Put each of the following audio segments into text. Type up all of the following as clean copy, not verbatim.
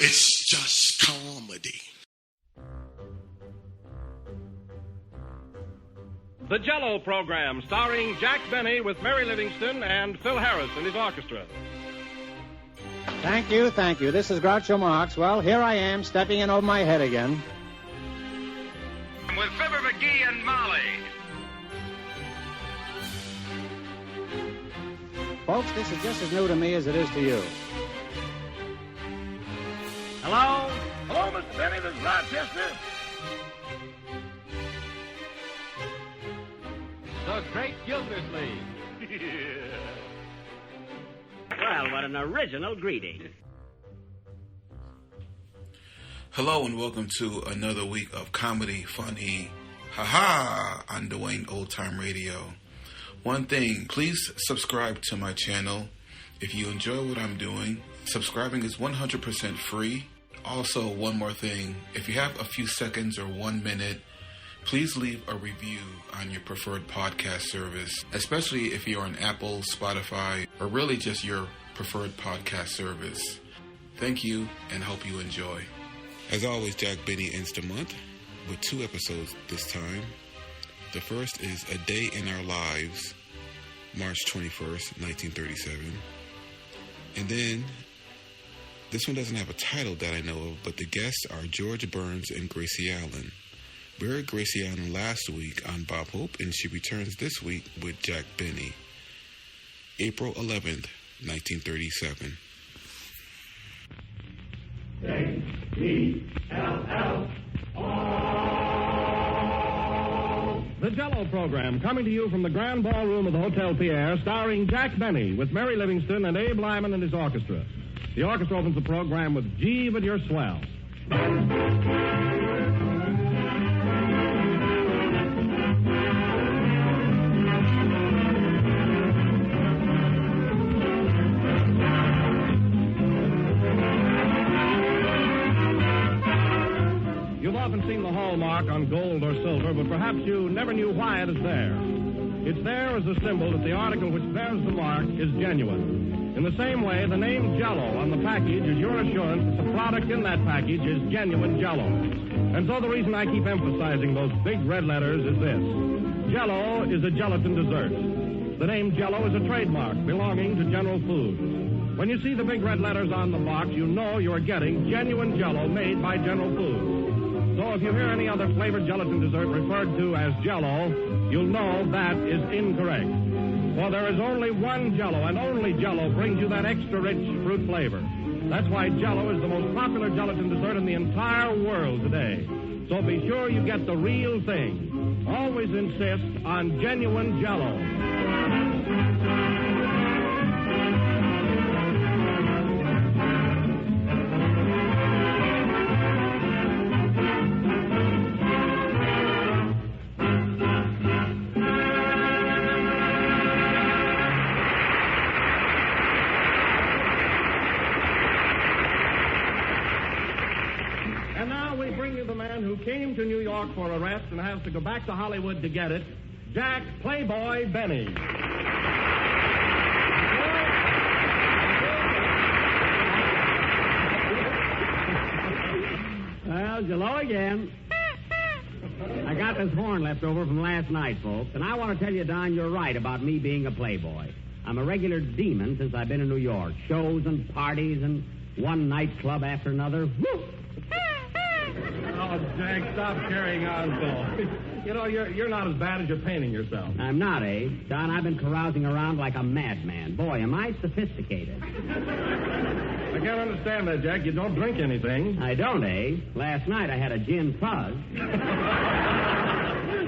It's just comedy. The Jell-O program, starring Jack Benny with Mary Livingston and Phil Harris and his orchestra. Thank you. This is Groucho Marx. Well, here I am, stepping in over my head again. With Fibber McGee and Molly. Folks, this is just as new to me as it is to you. Hello? Hello, Mr. Benny, this is Rochester. The Great Gildersleeve. Well, what an original greeting. Hello and welcome to another week of comedy, funny, haha, on Dwayne Old Time Radio. One thing, please subscribe to my channel. If you enjoy what I'm doing, subscribing is 100% free. Also, one more thing, if you have a few seconds or 1 minute, please leave a review on your preferred podcast service, especially if you're on Apple, Spotify, or really just your preferred podcast service. Thank you and hope you enjoy. As always, Jack Benny ends the month with 2 episodes this time. The first is A Day in Our Lives, March 21st, 1937. And then, this one doesn't have a title that I know of, but the guests are George Burns and Gracie Allen. We heard Gracie Allen last week on Bob Hope, and she returns this week with Jack Benny. April 11th, 1937. J-E-L-L-O. The Jell-O program, coming to you from the Grand Ballroom of the Hotel Pierre, starring Jack Benny with Mary Livingston and Abe Lyman and his orchestra. The orchestra opens the program with Gee, But You're Swell. You've often seen the hallmark on gold or silver, but perhaps you never knew why it is there. It's there as a symbol that the article which bears the mark is genuine. In the same way, the name Jell-O on the package is your assurance that the product in that package is genuine Jell-O. And so the reason I keep emphasizing those big red letters is this. Jell-O is a gelatin dessert. The name Jell-O is a trademark belonging to General Foods. When you see the big red letters on the box, you know you're getting genuine Jell-O made by General Foods. So if you hear any other flavored gelatin dessert referred to as Jell-O, you'll know that is incorrect. For there is only one Jell-O, and only Jell-O brings you that extra rich fruit flavor. That's why Jell-O is the most popular gelatin dessert in the entire world today. So be sure you get the real thing. Always insist on genuine Jell-O. Came to New York for a rest and has to go back to Hollywood to get it, Jack Playboy Benny. Well, hello again. I got this horn left over from last night, folks, and I want to tell you, Don, you're right about me being a playboy. I'm a regular demon since I've been in New York. Shows and parties and one nightclub after another. Woo! Oh, Jack, stop carrying on so. You know, you're not as bad as you're painting yourself. I'm not, Abe. Don, I've been carousing around like a madman. Boy, am I sophisticated. I can't understand that, Jack. You don't drink anything. I don't, Abe. Last night I had a gin fuzz.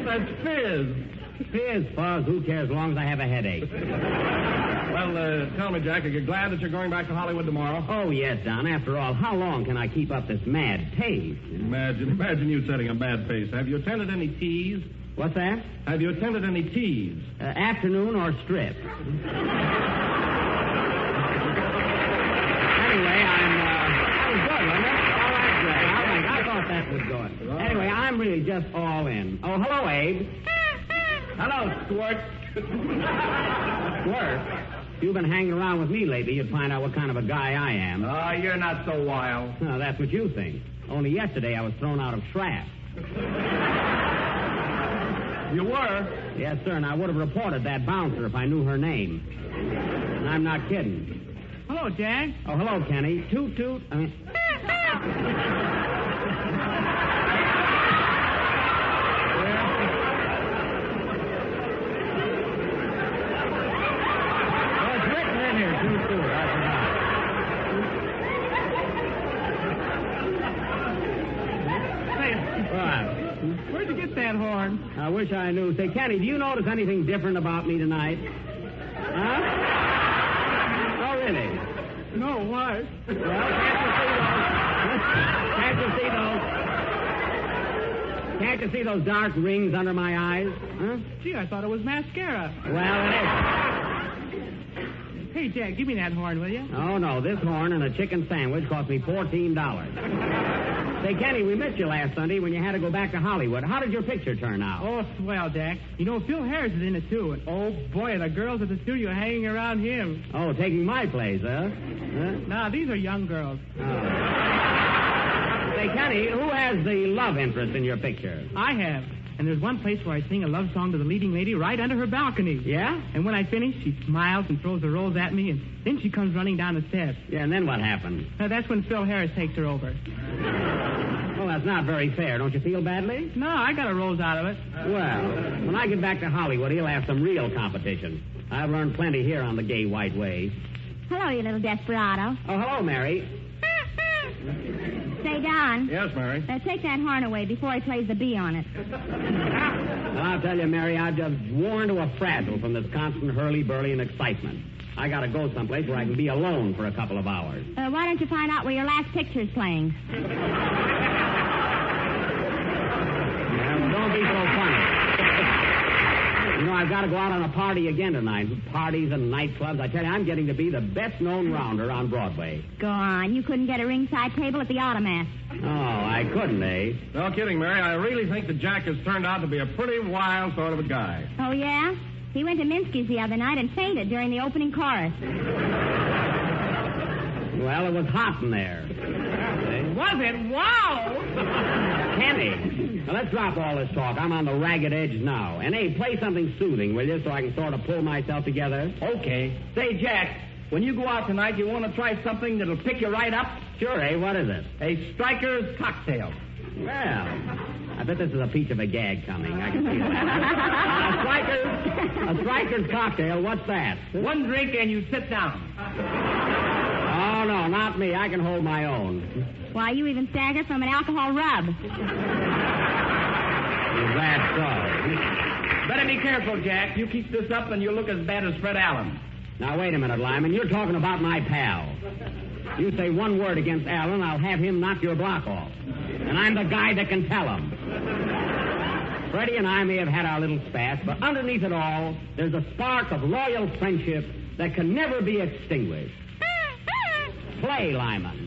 That's fizz. Fizz, fuzz, who cares as long as I have a headache. Well, tell me, Jack, are you glad that you're going back to Hollywood tomorrow? Oh, yes, Don. After all, how long can I keep up this mad pace? Imagine you setting a mad pace. Have you attended any teas? What's that? Have you attended any teas? Afternoon or strip? Anyway, that was good, wasn't it? All right, Jack. I thought that was good. Anyway, I'm really just all in. Oh, hello, Abe. Hello, Squirt. Squirt? If you've been hanging around with me lately, you'd find out what kind of a guy I am. Oh, you're not so wild. No, that's what you think. Only yesterday I was thrown out of Shraff. You were? Yes, sir, and I would have reported that bouncer if I knew her name. And I'm not kidding. Hello, Jack. Oh, hello, Kenny. Toot, toot. Where'd you get that horn? I wish I knew. Say, Kenny, do you notice anything different about me tonight? Huh? Oh, really? No, what? Well, Can't you see those dark rings under my eyes? Huh? Gee, I thought it was mascara. Well, it Hey, Jack, give me that horn, will you? is. Oh, no, this horn and a chicken sandwich cost me $14. Say, Kenny, we missed you last Sunday when you had to go back to Hollywood. How did your picture turn out? Oh, swell, Jack. You know, Phil Harris is in it, too. And, oh, boy, the girls at the studio are hanging around him. Oh, taking my place, huh? Nah, these are young girls. Oh. Say, Kenny, who has the love interest in your picture? I have. And there's one place where I sing a love song to the leading lady right under her balcony. Yeah? And when I finish, she smiles and throws the rolls at me, and then she comes running down the steps. Yeah, and then what happened? That's when Phil Harris takes her over. Well, that's not very fair. Don't you feel badly? No, I got a rose out of it. Well, when I get back to Hollywood, he'll have some real competition. I've learned plenty here on the gay white way. Hello, you little desperado. Oh, hello, Mary. Say, Don. Yes, Mary. Take that horn away before he plays the bee on it. Well, I'll tell you, Mary, I've just worn to a frazzle from this constant hurly-burly and excitement. I gotta go someplace where I can be alone for a couple of hours. Why don't you find out where your last picture's playing? Yeah, well, don't be so funny. You know, I've got to go out on a party again tonight. Parties and nightclubs. I tell you, I'm getting to be the best-known rounder on Broadway. Go on. You couldn't get a ringside table at the Automat. Oh, I couldn't, eh? No kidding, Mary. I really think that Jack has turned out to be a pretty wild sort of a guy. Oh, yeah? He went to Minsky's the other night and fainted during the opening chorus. Well, it was hot in there. Was it? Wow! Kenny, now let's drop all this talk. I'm on the ragged edge now. And, hey, play something soothing, will you, so I can sort of pull myself together? Okay. Say, Jack, when you go out tonight, you want to try something that'll pick you right up? Sure, eh? What is it? A striker's cocktail. Well, I bet this is a peach of a gag coming. I can feel that. A striker's cocktail, what's that? One drink and you sit down. Oh, no, not me. I can hold my own. Why, you even staggered from an alcohol rub. Is that so? Better be careful, Jack. You keep this up and you'll look as bad as Fred Allen. Now, wait a minute, Lyman. You're talking about my pal. You say one word against Allen, I'll have him knock your block off. And I'm the guy that can tell him. Freddie and I may have had our little spat, but underneath it all, there's a spark of loyal friendship that can never be extinguished. Play, Lyman.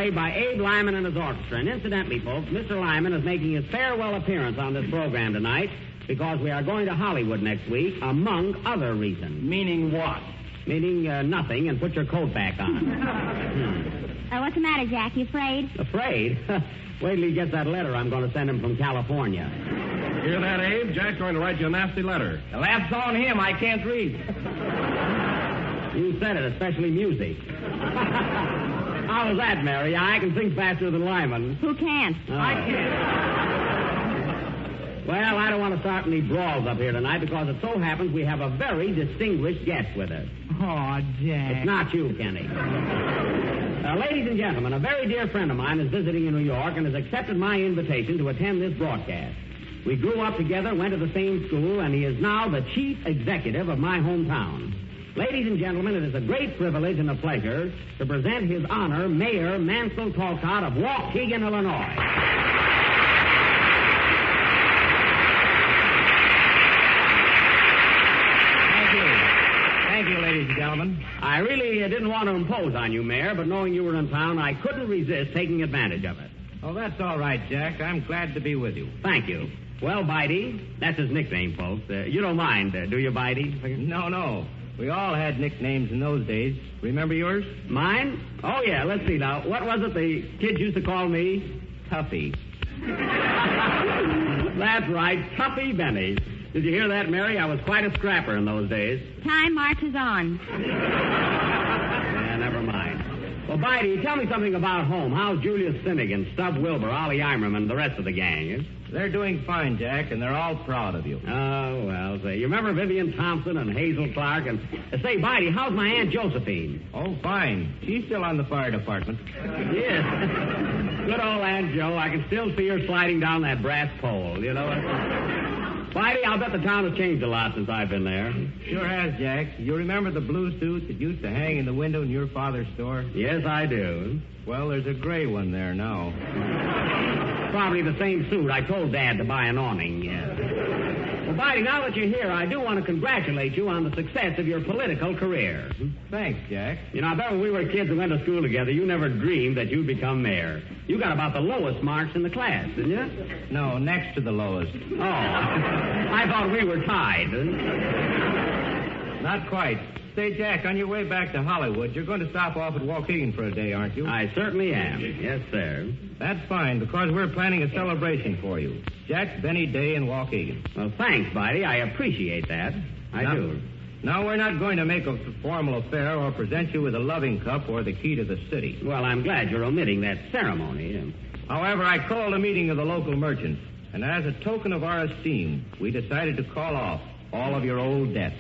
played by Abe Lyman and his orchestra. And incidentally, folks, Mr. Lyman is making his farewell appearance on this program tonight because we are going to Hollywood next week, among other reasons. Meaning what? Meaning nothing, and put your coat back on. What's the matter, Jack? You afraid? Afraid? Wait till he gets that letter I'm going to send him from California. Hear that, Abe? Jack's going to write you a nasty letter. The laugh's on him. I can't read. You said it, especially music. How was that, Mary? I can sing faster than Lyman. Who can't? Oh. I can't. Well, I don't want to start any brawls up here tonight because it so happens we have a very distinguished guest with us. Oh, Jack. It's not you, Kenny. Ladies and gentlemen, a very dear friend of mine is visiting in New York and has accepted my invitation to attend this broadcast. We grew up together, went to the same school, and he is now the chief executive of my hometown. Ladies and gentlemen, it is a great privilege and a pleasure to present His Honor, Mayor Mansell Talcott of Waukegan, Illinois. Thank you, ladies and gentlemen. I really didn't want to impose on you, Mayor, but knowing you were in town, I couldn't resist taking advantage of it. Oh, that's all right, Jack. I'm glad to be with you. Thank you. Well, Bitey, that's his nickname, folks. You don't mind, do you, Bitey? No. We all had nicknames in those days. Remember yours? Mine? Oh, yeah. Let's see now. What was it the kids used to call me? Tuffy. That's right, Tuffy Benny. Did you hear that, Mary? I was quite a scrapper in those days. Time marches on. Yeah, never mind. Well, Bitey, tell me something about home. How's Julius Finnegan, Stub Wilbur, Ollie Eimerman, and the rest of the gang? Eh? They're doing fine, Jack, and they're all proud of you. Oh, well, say, you remember Vivian Thompson and Hazel Clark? And say, Bitey, how's my Aunt Josephine? Oh, fine. She's still on the fire department. Yes. Good old Aunt Joe. I can still see her sliding down that brass pole, you know. Bitey, I'll bet the town has changed a lot since I've been there. Sure has, Jack. You remember the blue suit that used to hang in the window in your father's store? Yes, I do. Well, there's a gray one there now. Probably the same suit. I told Dad to buy an awning, yes. Well, Bitey, now that you're here, I do want to congratulate you on the success of your political career. Thanks, Jack. You know, I bet when we were kids and went to school together, you never dreamed that you'd become mayor. You got about the lowest marks in the class, didn't you? No, next to the lowest. Oh, I thought we were tied. Not quite. Say, Jack, on your way back to Hollywood, you're going to stop off at Waukegan for a day, aren't you? I certainly am. Yes, sir. That's fine, because we're planning a celebration for you. Jack's Benny Day in Waukegan. Well, thanks, Bitey. I appreciate that. I do. Now, we're not going to make a formal affair or present you with a loving cup or the key to the city. Well, I'm glad you're omitting that ceremony. However, I called a meeting of the local merchants, and as a token of our esteem, we decided to call off all of your old debts.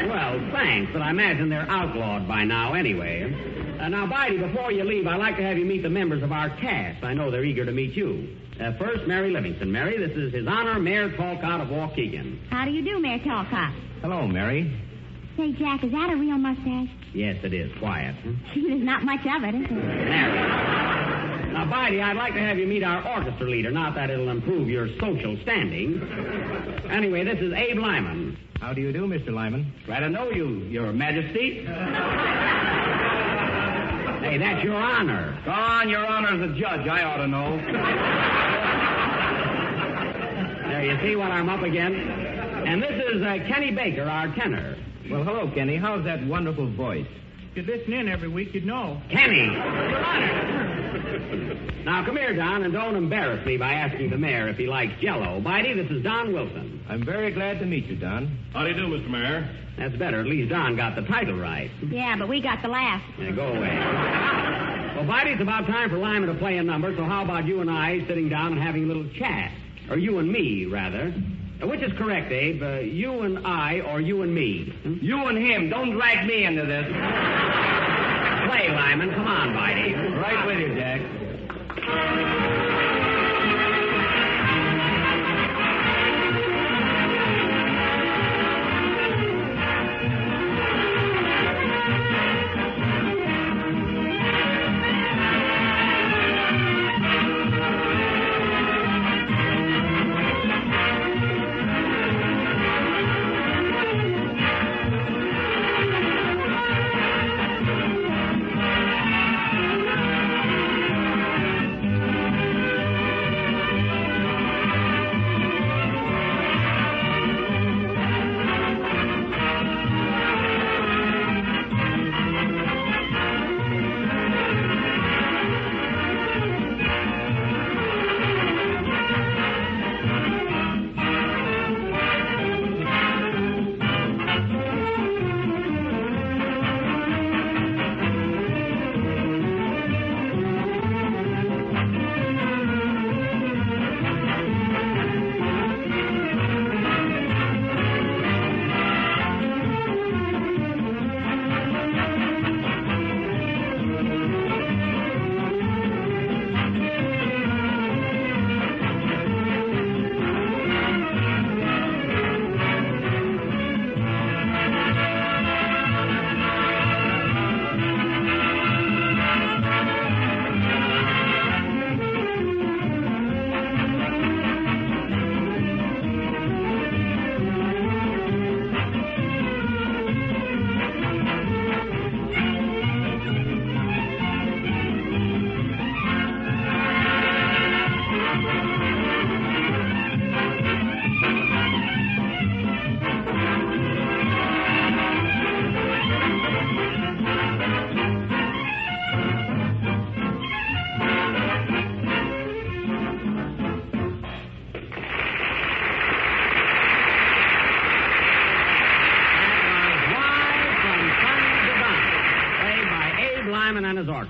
Well, thanks, but I imagine they're outlawed by now anyway. Now, Bitey, before you leave, I'd like to have you meet the members of our cast. I know they're eager to meet you. First, Mary Livingston. Mary, this is His Honor, Mayor Talcott of Waukegan. How do you do, Mayor Talcott? Hello, Mary. Say, Jack, is that a real mustache? Yes, it is. Quiet. Huh? There's not much of it, is there? Mary. Now, Bitey, I'd like to have you meet our orchestra leader. Not that it'll improve your social standing. Anyway, this is Abe Lyman. How do you do, Mr. Lyman? Glad to know you, Your Majesty. Hey, that's Your Honor. Go on, Your Honor, as a judge. I ought to know. There, you see what I'm up against? And this is Kenny Baker, our tenor. Well, hello, Kenny. How's that wonderful voice? If you'd listen in every week, you'd know. Kenny! Now, come here, Don, and don't embarrass me by asking the mayor if he likes Jell-O. Bitey, this is Don Wilson. I'm very glad to meet you, Don. How do you do, Mr. Mayor? That's better. At least Don got the title right. Yeah, but we got the laugh. Now, go away. Well, Bitey, it's about time for Lyman to play a number, so how about you and I sitting down and having a little chat? Or you and me, rather. Which is correct, Abe? You and I or you and me? You and him. Don't drag me into this. Play, Lyman. Come on, Bitey. Right with you, Jack.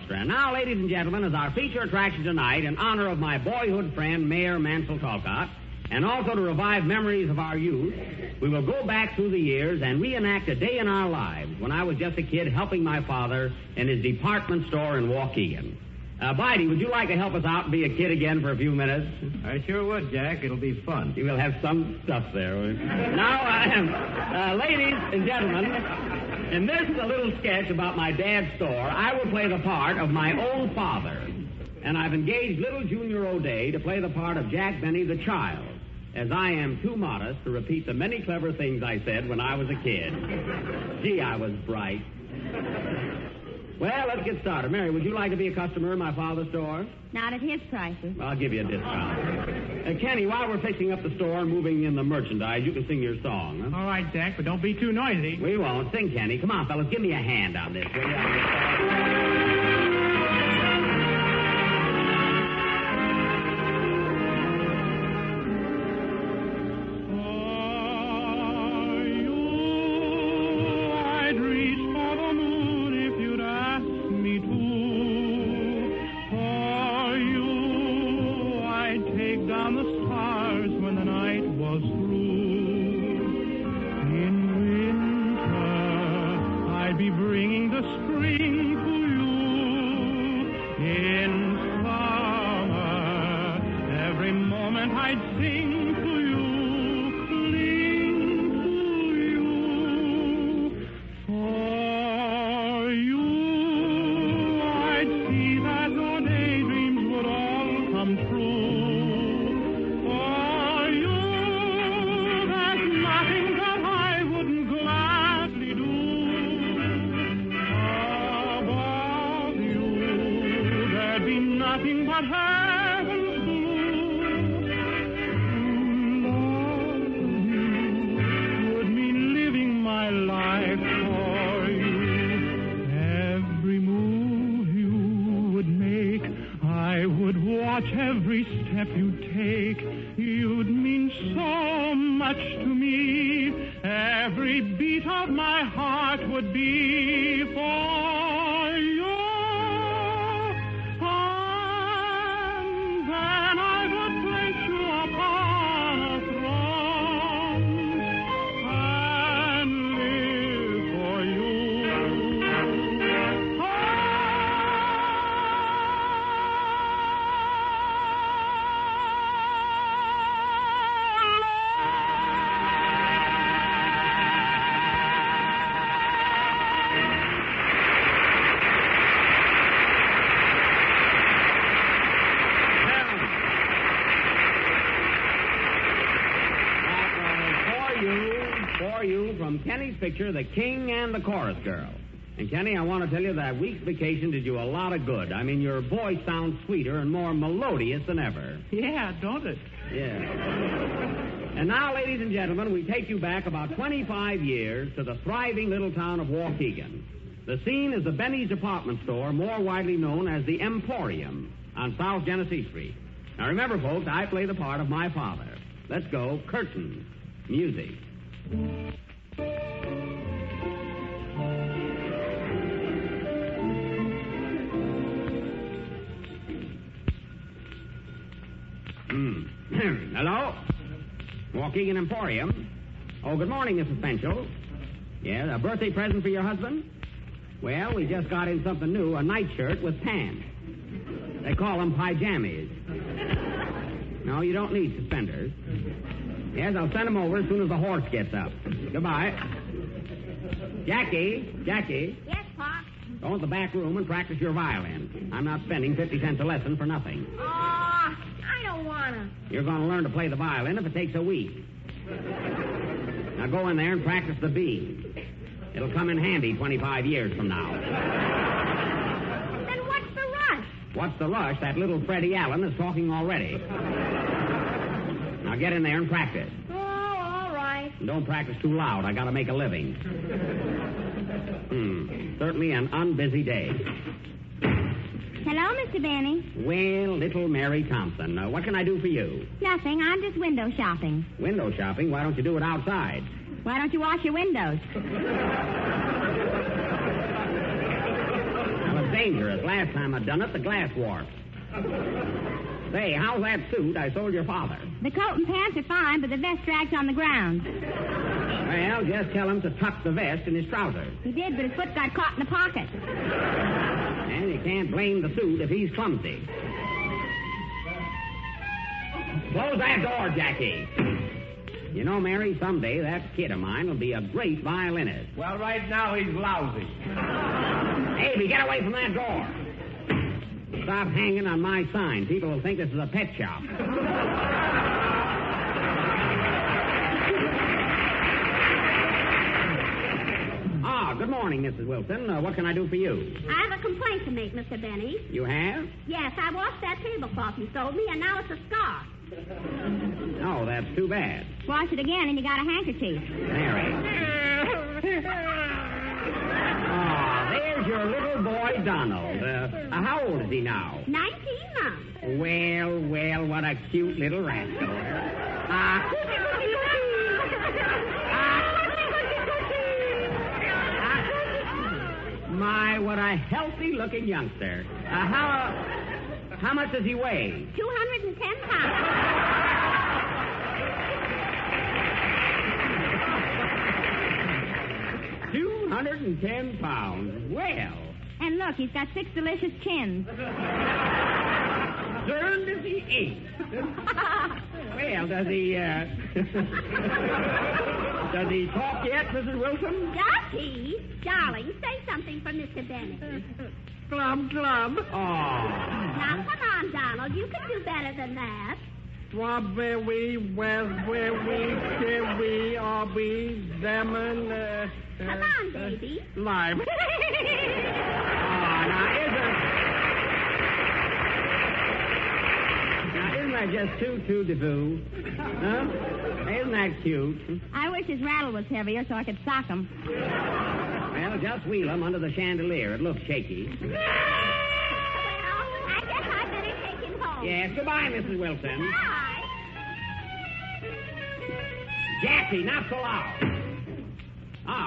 orchestra. And now, ladies and gentlemen, as our feature attraction tonight, in honor of my boyhood friend, Mayor Mansell Talcott, and also to revive memories of our youth, we will go back through the years and reenact a day in our lives when I was just a kid helping my father in his department store in Waukegan. Bidey, would you like to help us out and be a kid again for a few minutes? I sure would, Jack. It'll be fun. You will have some stuff there. Now, ladies and gentlemen, in this little sketch about my dad's store, I will play the part of my own father. And I've engaged little Junior O'Day to play the part of Jack Benny the child, as I am too modest to repeat the many clever things I said when I was a kid. Gee, I was bright. Well, let's get started. Mary, would you like to be a customer in my father's store? Not at his prices. Well, I'll give you a discount. Kenny, while we're fixing up the store and moving in the merchandise, you can sing your song. Huh? All right, Jack, but don't be too noisy. We won't. Sing, Kenny. Come on, fellas, give me a hand on this, will you? Every step you take, you'd mean so much to me. Every beat of my heart would be for you. And then I would place you upon a throne and live for you. From Kenny's picture, The King and the Chorus Girl. And, Kenny, I want to tell you that week's vacation did you a lot of good. I mean, your voice sounds sweeter and more melodious than ever. Yeah, don't it? Yeah. And now, ladies and gentlemen, we take you back about 25 years to the thriving little town of Waukegan. The scene is the Benny's department store, more widely known as the Emporium, on South Genesee Street. Now, remember, folks, I play the part of my father. Let's go. Curtain. Music. Hello? Waukegan Emporium. Oh, good morning, Mrs. Penchel. Yeah, a birthday present for your husband? Well, we just got in something new, a nightshirt with pants. They call them pyjamas. No, you don't need suspenders. Yes, I'll send them over as soon as the horse gets up. Goodbye. Jackie. Yes, Pa? Go in the back room and practice your violin. I'm not spending 50 cents a lesson for nothing. Oh, I don't want to. You're going to learn to play the violin if it takes a week. Now go in there and practice the B. It'll come in handy 25 years from now. Then what's the rush? What's the rush? That little Freddie Allen is talking already. Now get in there and practice. Oh, all right. And don't practice too loud. I got to make a living. Certainly an unbusy day. Hello, Mr. Benny. Well, little Mary Thompson, what can I do for you? Nothing. I'm just window shopping. Window shopping? Why don't you do it outside? Why don't you wash your windows? Well, if dangerous. Last time I done it, the glass warped. Say, how's that suit I sold your father? The coat and pants are fine, but the vest drags on the ground. Well, just tell him to tuck the vest in his trousers. He did, but his foot got caught in the pocket. And you can't blame the suit if he's clumsy. Close that door, Jackie. You know, Mary, someday that kid of mine will be a great violinist. Well, right now he's lousy. Davy, get away from that door. Stop hanging on my sign. People will think this is a pet shop. Good morning, Mrs. Wilson. What can I do for you? I have a complaint to make, Mr. Benny. You have? Yes, I washed that tablecloth you sold me, and now it's a scar. Oh, that's too bad. Wash it again, and you got a handkerchief. Mary. There's your little boy, Donald. How old is he now? 19 months. Well, what a cute little rascal. My, what a healthy-looking youngster. How much does he weigh? 210 pounds. 210 pounds. Well. And look, he's got 6 delicious chins. Turned as he ate. Well, does he talk yet, Mrs. Wilson? Does he? Darling, say something for Mr. Benny. Glub, glub. Oh. Now, come on, Donald. You can do better than that. Strawberry, raspberry, cherry, aubrey, lemon, Come on, baby. lime. Now, isn't that just too de-foo? Huh? Isn't that cute? I wish his rattle was heavier so I could sock him. Well, just wheel him under the chandelier. It looks shaky. Well, I guess I'd better take him home. Yes, goodbye, Mrs. Wilson. Bye. Jackie, not so loud.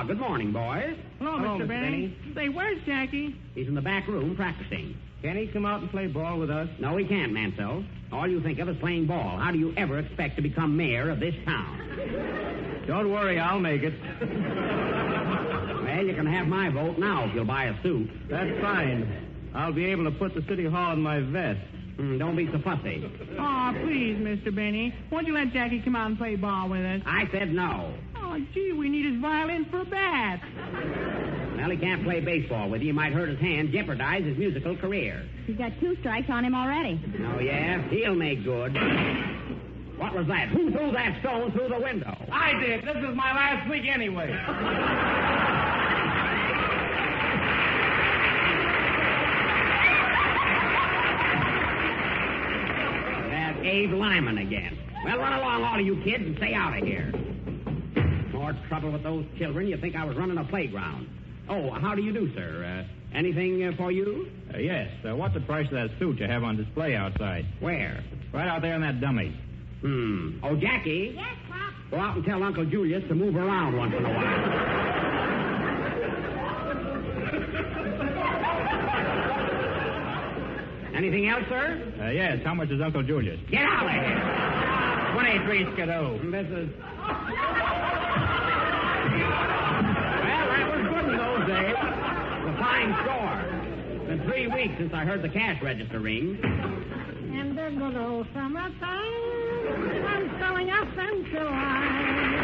Good morning, boys. Hello, Mr. Benny. Say, where's Jackie? He's in the back room practicing. Can he come out and play ball with us? No, he can't, Mansell. All you think of is playing ball. How do you ever expect to become mayor of this town? Don't worry, I'll make it. Well, you can have my vote now if you'll buy a suit. That's fine. I'll be able to put the city hall in my vest. Don't be so fussy. Oh, please, Mr. Benny. Won't you let Jackie come out and play ball with us? I said no. Oh, gee, we need his violin for a bat. Well, he can't play baseball with you. He might hurt his hand, jeopardize his musical career. He's got 2 strikes on him already. Oh, yeah? He'll make good. What was that? Who threw that stone through the window? I did. This is my last week anyway. That's Abe Lyman again. Well, run along, all of you kids, and stay out of here. More trouble with those children. You think I was running a playground. Oh, how do you do, sir? Anything for you? Yes. What's the price of that suit you have on display outside? Where? Right out there in that dummy. Oh, Jackie? Yes, Pop? Go out and tell Uncle Julius to move around once in a while. Anything else, sir? Yes. How much is Uncle Julius? Get out of here. 23 skidoo. This is... Well, that was good in those days. A fine score. It's been 3 weeks since I heard the cash register ring. In the good old summertime, I'm selling essential wine.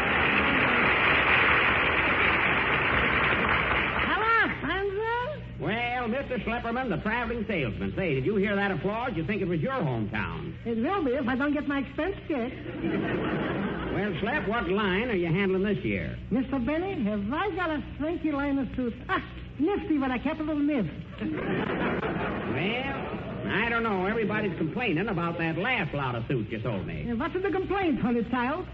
Hello, Spencer. Well, Mr. Schlepperman, the traveling salesman. Say, did you hear that applause? You think it was your hometown? It will be if I don't get my expense check. Well, Schlep, what line are you handling this year? Mr. Benny, have I got a slinky line of suit? Nifty, but I kept a little nif. Well, I don't know. Everybody's complaining about that last lot of suits you sold me. What's the complaint, honey child?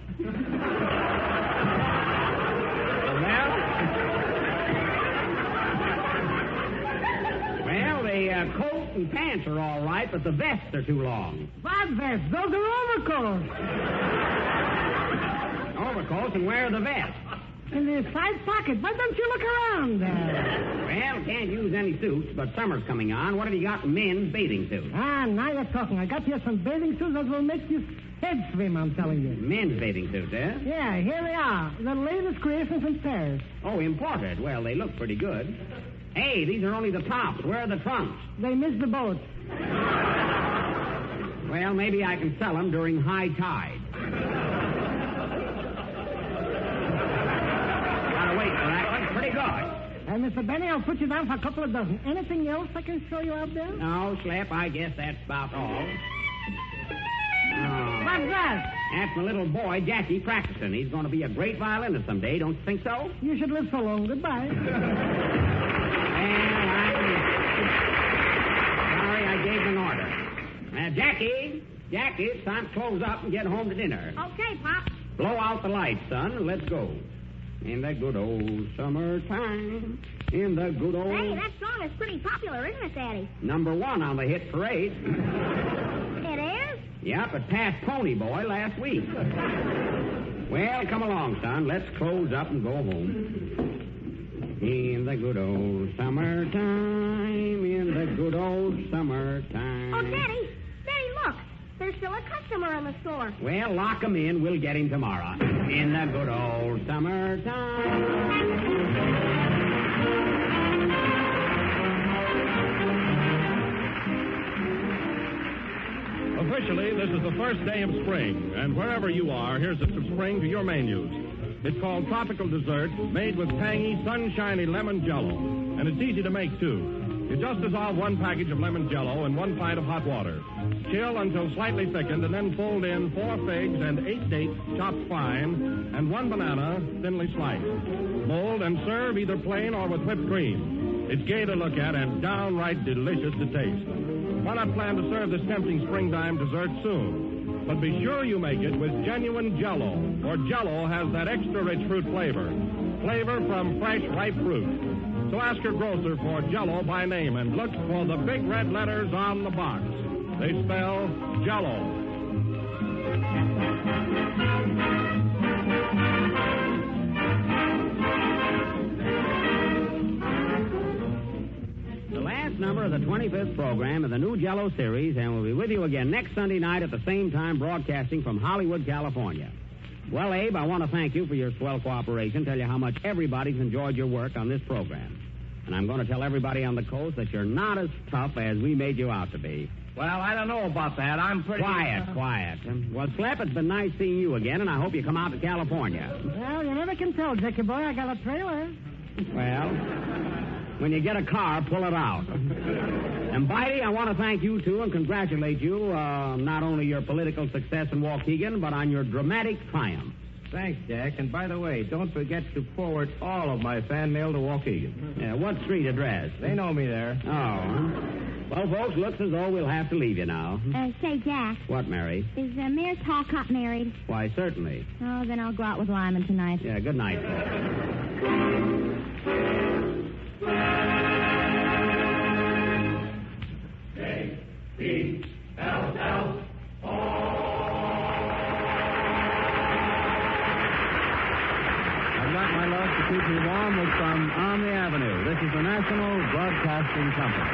Well, the coat and pants are all right, but the vests are too long. What vests? Those are overcoats. Overcoats, and where are the vests? In the side pocket. Why don't you look around there? Well, can't use any suits, but summer's coming on. What have you got in men's bathing suits? Ah, now you're talking. I got here some bathing suits that will make your head swim, I'm telling you. Men's bathing suits, eh? Yeah, here they are. The latest creations in Paris. Oh, imported. Well, they look pretty good. Hey, these are only the tops. Where are the trunks? They missed the boat. Well, maybe I can sell them during high tide. Gotta wait for that one. Pretty good. Mr. Benny, I'll put you down for a couple of dozen. Anything else I can show you out there? No, Slap, I guess that's about all. Oh. What's that? That's my little boy, Jackie, practicing. He's going to be a great violinist someday. Don't you think so? You should live so long. Goodbye. Sorry, I gave him an order. Jackie, it's time to close up and get home to dinner. Okay, Pop. Blow out the lights, son, and let's go. In the good old summertime, in the good old... Hey, that song is pretty popular, isn't it, Daddy? #1 on the hit parade. It is? Yep, it passed Pony Boy last week. Well, come along, son. Let's close up and go home. In the good old summertime, in the good old summertime. Oh, Daddy, look. There's still a customer in the store. Well, lock him in. We'll get him tomorrow. In the good old summertime. Officially, this is the first day of spring, and wherever you are, here's a trip of spring to your menus. It's called Tropical Dessert, made with tangy, sunshiny lemon jello, and it's easy to make, too. You just dissolve 1 package of lemon jello in 1 pint of hot water. Chill until slightly thickened, and then fold in 4 figs and 8 dates chopped fine, and 1 banana thinly sliced. Mold and serve either plain or with whipped cream. It's gay to look at and downright delicious to taste. Why not plan to serve this tempting springtime dessert soon? But be sure you make it with genuine Jell-O, for Jell-O has that extra rich fruit flavor from fresh, ripe fruit. So ask your grocer for Jell-O by name and look for the big red letters on the box. They spell Jell-O. The last number of the 25th program of the new Jell-O series, and we'll be with you again next Sunday night at the same time, broadcasting from Hollywood, California. Well, Abe, I want to thank you for your swell cooperation, tell you how much everybody's enjoyed your work on this program. And I'm going to tell everybody on the coast that you're not as tough as we made you out to be. Well, I don't know about that. I'm pretty... Quiet. Well, Slap, it's been nice seeing you again, and I hope you come out to California. Well, you never can tell, Jackie boy. I got a trailer. Well, when you get a car, pull it out. And, Bitey, I want to thank you, too, and congratulate you, not only your political success in Waukegan, but on your dramatic triumph. Thanks, Jack. And by the way, don't forget to forward all of my fan mail to Waukegan. Yeah, what street address? They know me there. Oh. Well, folks, looks as though we'll have to leave you now. Say, Jack. What, Mary? Is Mayor Talcott married? Why, certainly. Oh, then I'll go out with Lyman tonight. Yeah, good night, folks. Keep you warm was from On the Avenue. This is the National Broadcasting Company.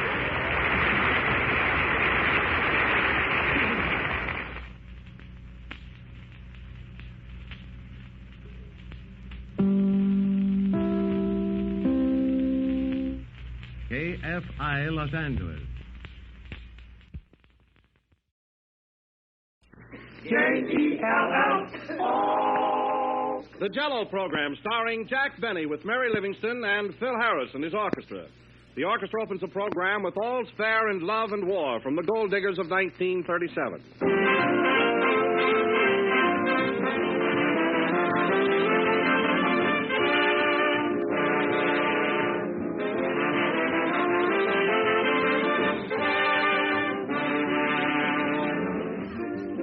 KFI Los Angeles. J-E-L-L-O. The Jell-O program starring Jack Benny with Mary Livingston and Phil Harris and his orchestra. The orchestra opens the program with All's Fair in Love and War from the Gold Diggers of 1937.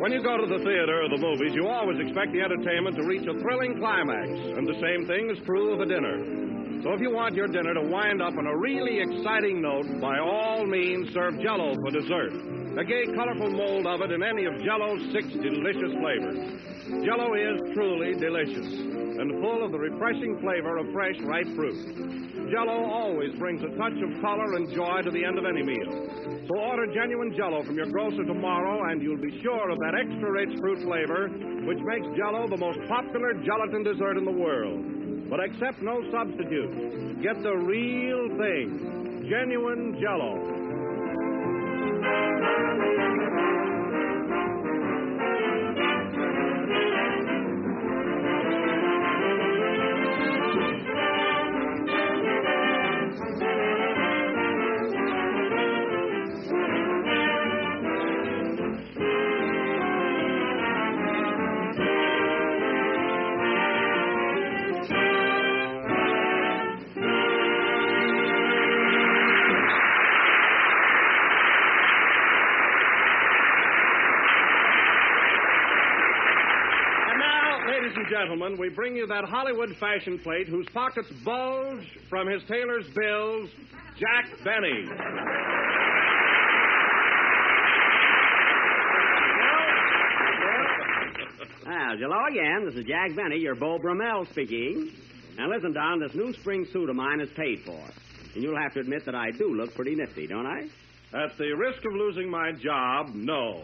When you go to the theater or the movies, you always expect the entertainment to reach a thrilling climax, and the same thing is true of a dinner. So if you want your dinner to wind up on a really exciting note, by all means, serve Jell-O for dessert. A gay, colorful mold of it in any of Jell-O's 6 delicious flavors. Jell-O is truly delicious. and full of the refreshing flavor of fresh, ripe fruit. Jell-O always brings a touch of color and joy to the end of any meal. So order genuine Jell-O from your grocer tomorrow, and you'll be sure of that extra-rich fruit flavor, which makes Jell-O the most popular gelatin dessert in the world. But accept no substitute. Get the real thing. Genuine Jell-O. Gentlemen, we bring you that Hollywood fashion plate whose pockets bulge from his tailor's bills, Jack Benny. Hello again. This is Jack Benny, your Beau Brummel speaking. Now listen, Don, this new spring suit of mine is paid for. And you'll have to admit that I do look pretty nifty, don't I? At the risk of losing my job, no.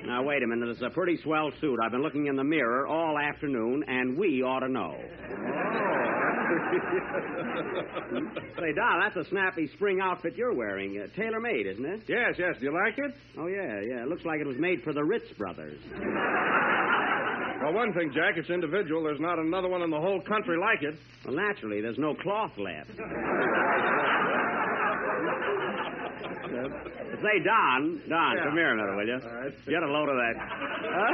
Now, wait a minute. It's a pretty swell suit. I've been looking in the mirror all afternoon, and we ought to know. Say, Don, that's a snappy spring outfit you're wearing. Tailor-made, isn't it? Yes. Do you like it? Oh, yeah. It looks like it was made for the Ritz brothers. Well, one thing, Jack, it's individual. There's not another one in the whole country like it. Well, naturally, there's no cloth left. Say, Don, come here a minute, will you? All right. Get a load of that. Huh?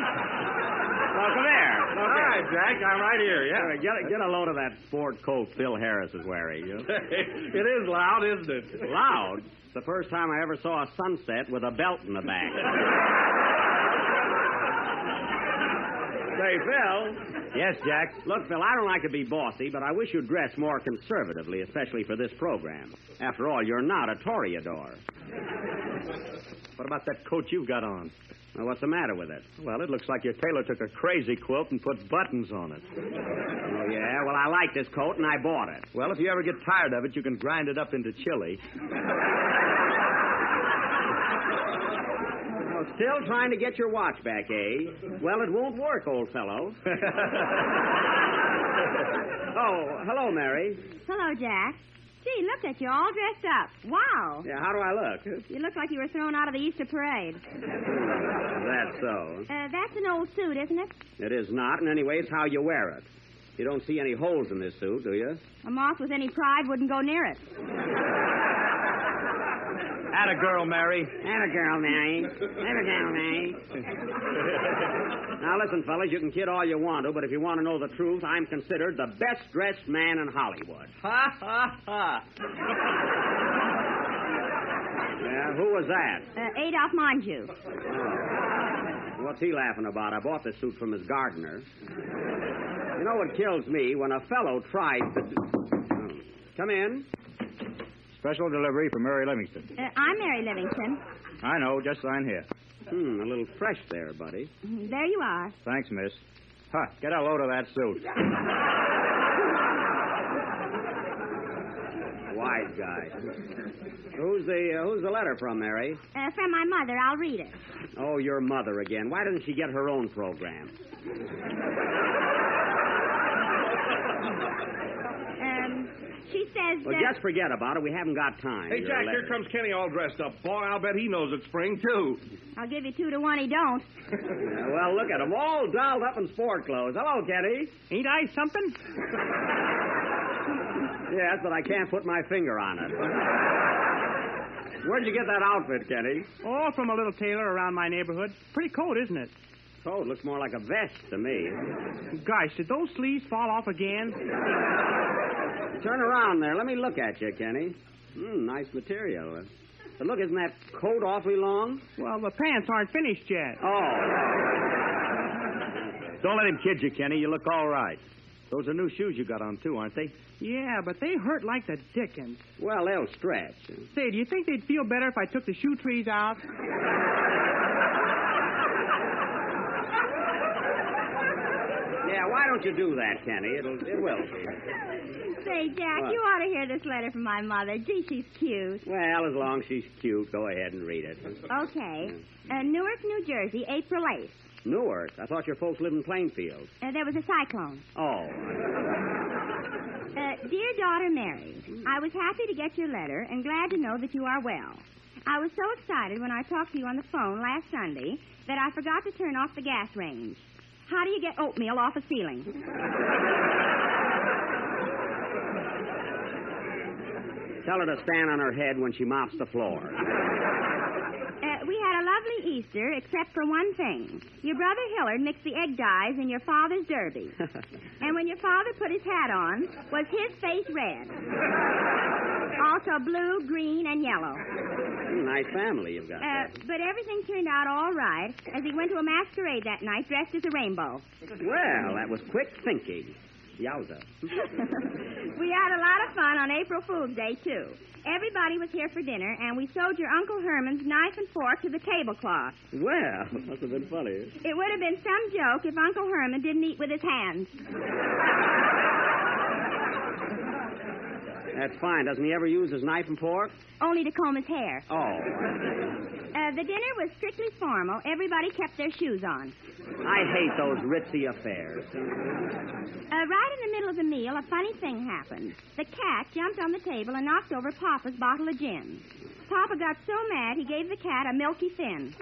Well, come here. All right, Jack, I'm right here, yeah. Get a load of that sport coat Phil Harris is wearing. You know? It is loud, isn't it? Loud? It's the first time I ever saw a sunset with a belt in the back. Say, Phil. Yes, Jack? Look, Phil, I don't like to be bossy, but I wish you'd dress more conservatively, especially for this program. After all, you're not a toreador. What about that coat you've got on? Well, what's the matter with it? Well, it looks like your tailor took a crazy quilt and put buttons on it. Oh, yeah? Well, I like this coat, and I bought it. Well, if you ever get tired of it, you can grind it up into chili. Oh, still trying to get your watch back, eh? Well, it won't work, old fellow. Oh, hello, Mary. Hello, Jack. Gee, look at you, all dressed up. Wow. Yeah, how do I look? You look like you were thrown out of the Easter parade. That's so. That's an old suit, isn't it? It is not, and anyway, it's how you wear it. You don't see any holes in this suit, do you? A moth with any pride wouldn't go near it. Atta girl, Mary. Atta girl, Mary. Atta girl, Mary. Now, listen, fellas, you can kid all you want to, but if you want to know the truth, I'm considered the best-dressed man in Hollywood. Ha, ha, ha. Yeah, who was that? Adolph Monju. Oh. What's he laughing about? I bought this suit from his gardener. You know what kills me? When a fellow tries to... Oh. Come in. Special delivery for Mary Livingston. I'm Mary Livingston. I know. Just sign here. A little fresh there, buddy. There you are. Thanks, miss. Huh, get a load of that suit. Wise guy. Who's the letter from, Mary? From my mother. I'll read it. Oh, your mother again. Why doesn't she get her own program? She says... Well, just forget about it. We haven't got time. Hey, Jack, here comes Kenny all dressed up. Boy, I'll bet he knows it's spring, too. I'll give you 2 to 1 he don't. Well, look at him. All dolled up in sport clothes. Hello, Kenny. Ain't I something? Yes, but I can't put my finger on it. Where'd you get that outfit, Kenny? Oh, from a little tailor around my neighborhood. Pretty coat, isn't it? Oh, it looks more like a vest to me. Gosh, did those sleeves fall off again? Turn around there. Let me look at you, Kenny. Nice material. But look, isn't that coat awfully long? Well, the pants aren't finished yet. Oh. Don't let him kid you, Kenny. You look all right. Those are new shoes you got on, too, aren't they? Yeah, but they hurt like the dickens. Well, they'll stretch. Say, do you think they'd feel better if I took the shoe trees out? Yeah, Yeah, why don't you do that, Kenny? It will be. Say, Jack, What? you ought to hear this letter from my mother. Gee, she's cute. Well, as long as she's cute, go ahead and read it. Okay. Newark, New Jersey, April 8th. Newark? I thought your folks lived in Plainfield. There was a cyclone. Oh. Dear daughter Mary, I was happy to get your letter and glad to know that you are well. I was so excited when I talked to you on the phone last Sunday that I forgot to turn off the gas range. How do you get oatmeal off a ceiling? Tell her to stand on her head when she mops the floor. We had a lovely Easter, except for one thing. Your brother Hillard mixed the egg dyes in your father's derby. And when your father put his hat on, was his face red? Also blue, green, and yellow. Nice family you've got there. But everything turned out all right as he went to a masquerade that night dressed as a rainbow. Well, that was quick thinking. Yowza. We had a lot of fun on April Fool's Day, too. Everybody was here for dinner, and we sewed your Uncle Herman's knife and fork to the tablecloth. Well, must have been funny. It would have been some joke if Uncle Herman didn't eat with his hands. That's fine. Doesn't he ever use his knife and fork? Only to comb his hair. Oh. The dinner was strictly formal. Everybody kept their shoes on. I hate those ritzy affairs. Right in the middle of the meal, a funny thing happened. The cat jumped on the table and knocked over Papa's bottle of gin. Papa got so mad he gave the cat a Milky Thin.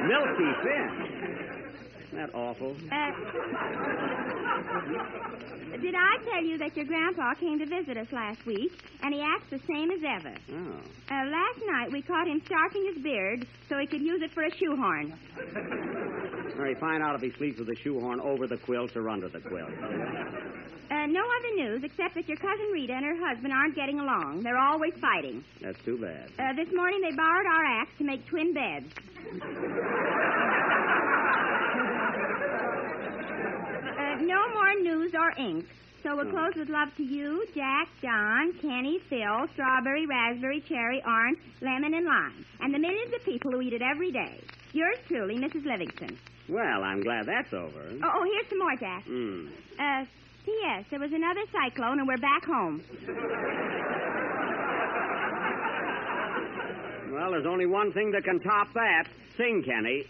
Milky Thin? Isn't that awful? Did I tell you that your grandpa came to visit us last week, and he acts the same as ever? Oh. Last night we caught him starching his beard so he could use it for a shoehorn. Mary, find out if he sleeps with a shoehorn over the quilt or under the quilt. No other news except that your cousin Rita and her husband aren't getting along. They're always fighting. That's too bad. This morning they borrowed our axe to make twin beds. No more news or ink. So we'll close with love to you, Jack, John, Kenny, Phil, strawberry, raspberry, cherry, orange, lemon, and lime. And the millions of people who eat it every day. Yours truly, Mrs. Livingston. Well, I'm glad that's over. Oh, here's some more, Jack. P.S. There was another cyclone, and we're back home. Well, there's only one thing that can top that. Sing, Kenny.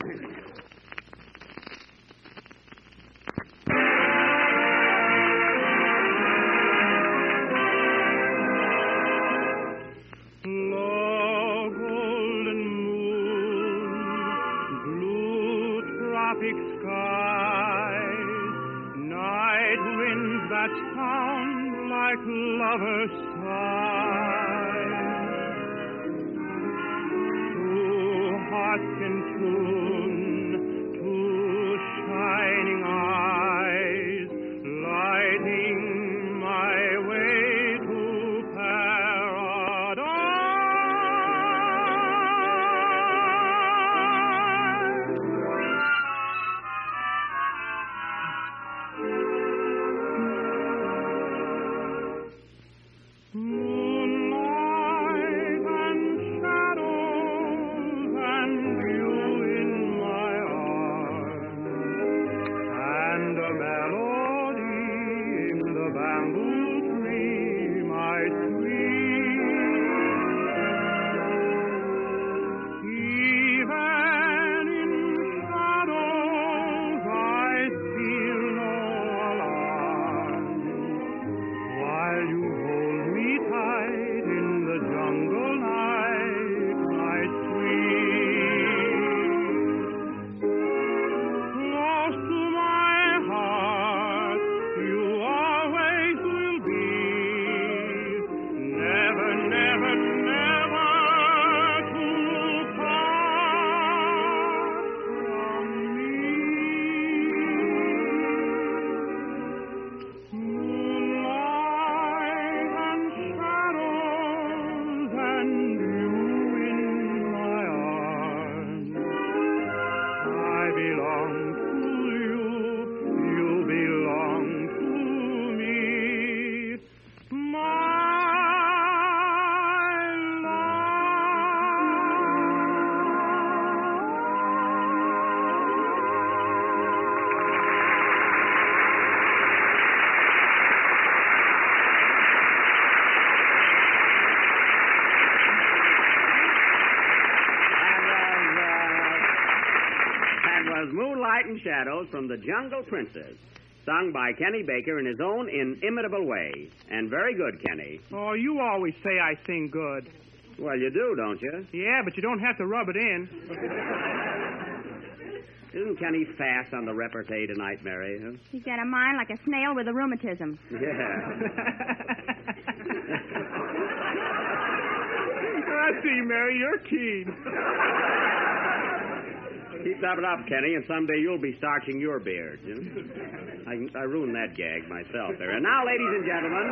Sound like lovers' sighs. Two hearts in tune, two shining eyes, lighting my way to paradise. Moonlight and shadows and you in Light and Shadows from the Jungle Princess, sung by Kenny Baker in his own inimitable way. And very good, Kenny. Oh, you always say I sing good. Well, you do, don't you? Yeah, but you don't have to rub it in. Isn't Kenny fast on the repartee tonight, Mary? Huh? He's got a mind like a snail with a rheumatism. Yeah. I see, Mary, you're keen. Keep that up, Kenny, and someday you'll be starching your beard. You know? I ruined that gag myself there. And now, ladies and gentlemen,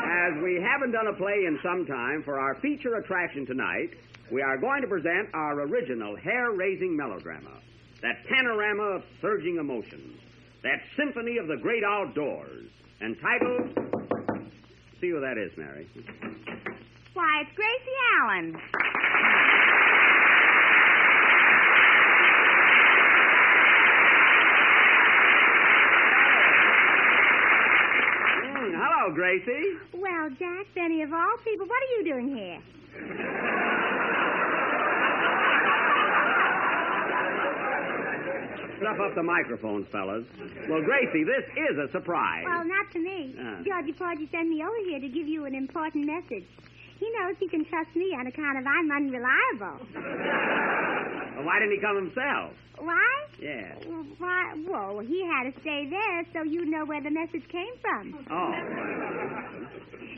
as we haven't done a play in some time, for our feature attraction tonight, we are going to present our original hair-raising melodrama, that panorama of surging emotions, that symphony of the great outdoors, entitled... See who that is, Mary. Why, it's Gracie Allen. Hello, Gracie. Well, Jack, Benny, of all people, what are you doing here? Stuff up the microphones, fellas. Well, Gracie, this is a surprise. Well, not to me. Georgie Porgy sent me over here to give you an important message. He knows he can trust me on account of I'm unreliable. Well, why didn't he come himself? Why? Yeah. Why? Well, he had to stay there so you'd know where the message came from. Oh.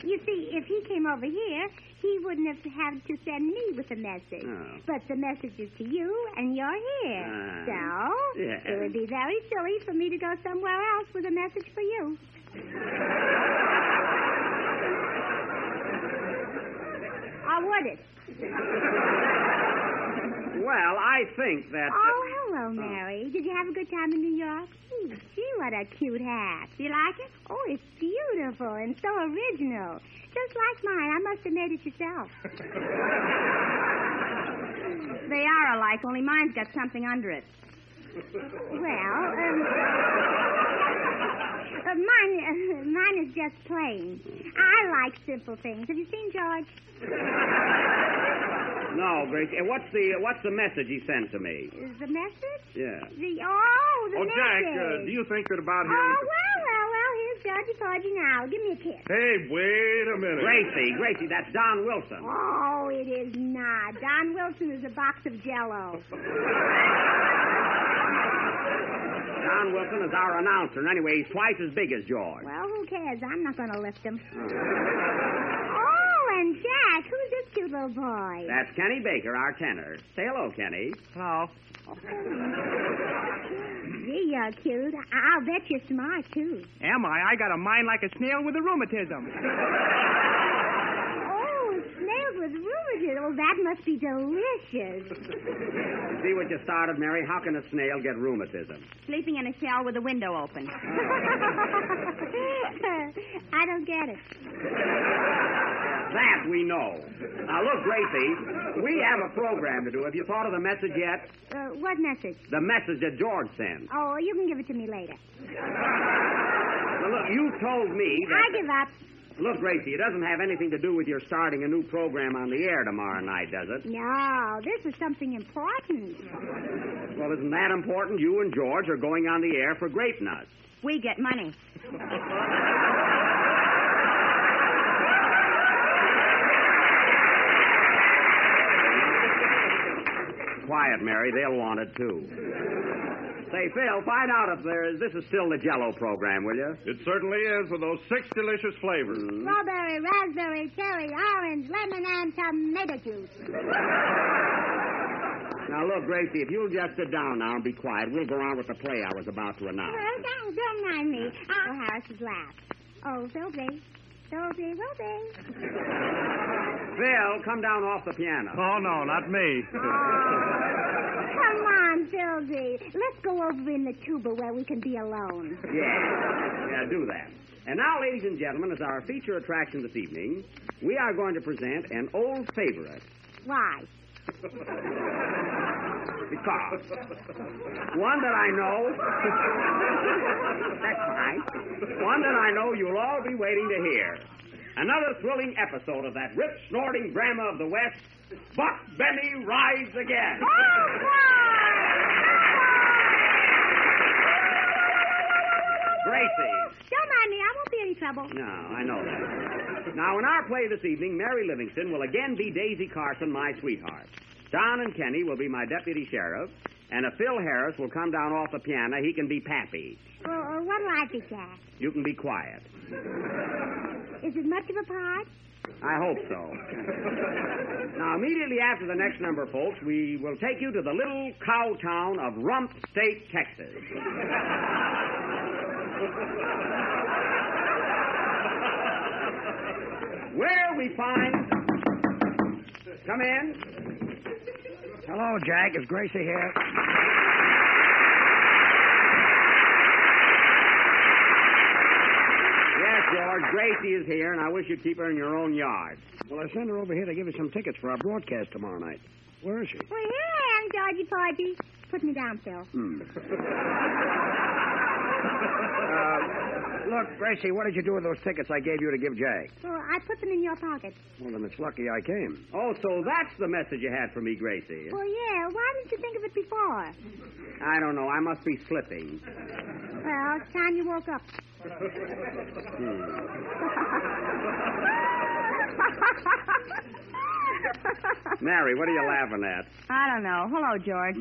You see, if he came over here, he wouldn't have had to send me with a message. Oh. But the message is to you, and you're here. So, yeah. it would be very silly for me to go somewhere else with a message for you. Or would it? Well, I think that... Oh, hello, Mary. Did you have a good time in New York? Gee, what a cute hat. Do you like it? Oh, it's beautiful and so original. Just like mine. I must have made it yourself. They are alike, only mine's got something under it. Well, mine is just plain. I like simple things. Have you seen George? No, Gracie. What's the message he sent to me? The message? Yeah. The message. Jack, do you think that about him... Oh, well, here's Georgie Porgy now. Give me a kiss. Hey, wait a minute. Gracie, that's Don Wilson. Oh, it is not. Don Wilson is a box of Jell-O. Don Wilson is our announcer, and anyway, he's twice as big as George. Well, who cares? I'm not going to lift him. Oh, and Jack, who's this cute little boy? That's Kenny Baker, our tenor. Say hello, Kenny. Hello. Gee, you're cute. I'll bet you're smart, too. Am I? I got a mind like a snail with a rheumatism. Oh, snails with rheumatism. Oh, that must be delicious. See what you started, Mary? How can a snail get rheumatism? Sleeping in a shell with a window open. I don't get it. That we know. Now, look, Gracie, we have a program to do. Have you thought of the message yet? What message? The message that George sent. Oh, you can give it to me later. Now, look, you told me that... I give up. Look, Gracie, it doesn't have anything to do with your starting a new program on the air tomorrow night, does it? No, this is something important. Well, isn't that important? You and George are going on the air for Grape Nuts. We get money. Quiet, Mary. They'll want it, too. Say, Phil, find out if this is still the Jell-O program, will you? It certainly is, with those 6 delicious flavors. Strawberry, raspberry, cherry, orange, lemon, and tomato juice. Now, look, Gracie, if you'll just sit down now and be quiet, we'll go on with the play I was about to announce. Well, don't mind me. Oh, Harris's laugh. Oh, Philby. Philby. Phil, come down off the piano. Oh, no, not me. Come on, Philby. Let's go over in the tuba where we can be alone. Yeah, do that. And now, ladies and gentlemen, as our feature attraction this evening, we are going to present an old favorite. Why? Because one that I know... That's right. One that I know you'll all be waiting to hear. Another thrilling episode of that rip-snorting drama of the West, Buck Benny Rides Again. Oh, boy! Gracie. Don't mind me. I won't be any trouble. No, I know that. Now, in our play this evening, Mary Livingston will again be Daisy Carson, my sweetheart. Don and Kenny will be my deputy sheriff, and if Phil Harris will come down off the piano, he can be Pappy. Well, what'll I be, Jack? You can be quiet. Is it much of a part? I hope so. Now, immediately after the next number, folks, we will take you to the little cow town of Rump State, Texas. Where we find... Come in. Hello, Jack. Is Gracie here? Yes, George. Gracie is here, and I wish you'd keep her in your own yard. Well, I sent her over here to give you some tickets for our broadcast tomorrow night. Where is she? Well, here I am, Georgie Porgy. Put me down, Phil. Look, Gracie, what did you do with those tickets I gave you to give Jay? Well, I put them in your pocket. Well, then it's lucky I came. Oh, so that's the message you had for me, Gracie. Well, yeah. Why didn't you think of it before? I don't know. I must be slipping. Well, it's time you woke up. Mary, what are you laughing at? I don't know. Hello, George.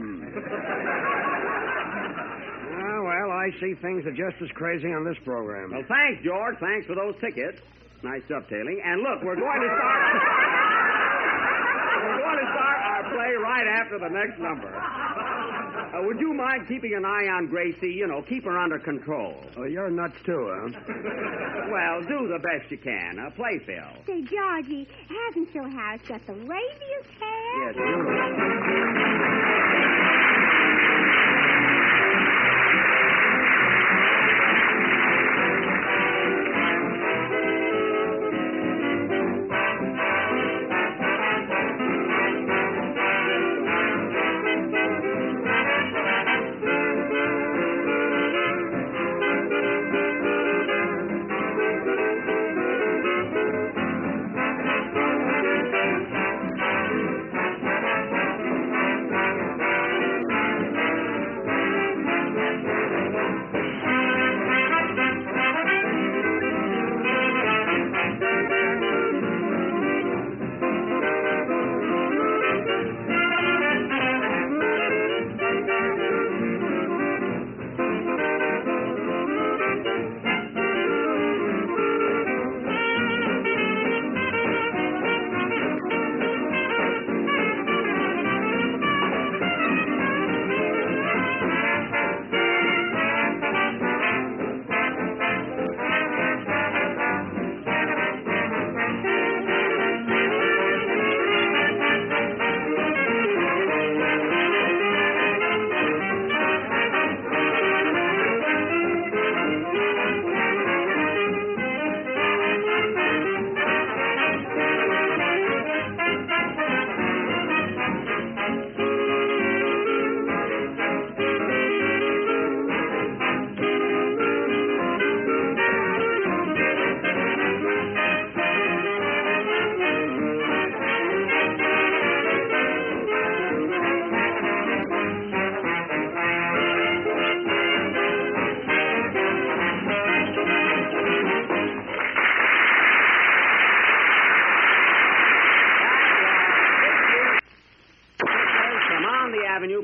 Well, I see things are just as crazy on this program. Well, thanks, George. Thanks for those tickets. Nice dovetailing. And look, we're going to start... we're going to start our play right after the next number. Would you mind keeping an eye on Gracie? You know, keep her under control. Oh, you're nuts, too, huh? Well, do the best you can. Play, Phil. Say, Georgie, hasn't Phil Harris got the raviest hair? Yes,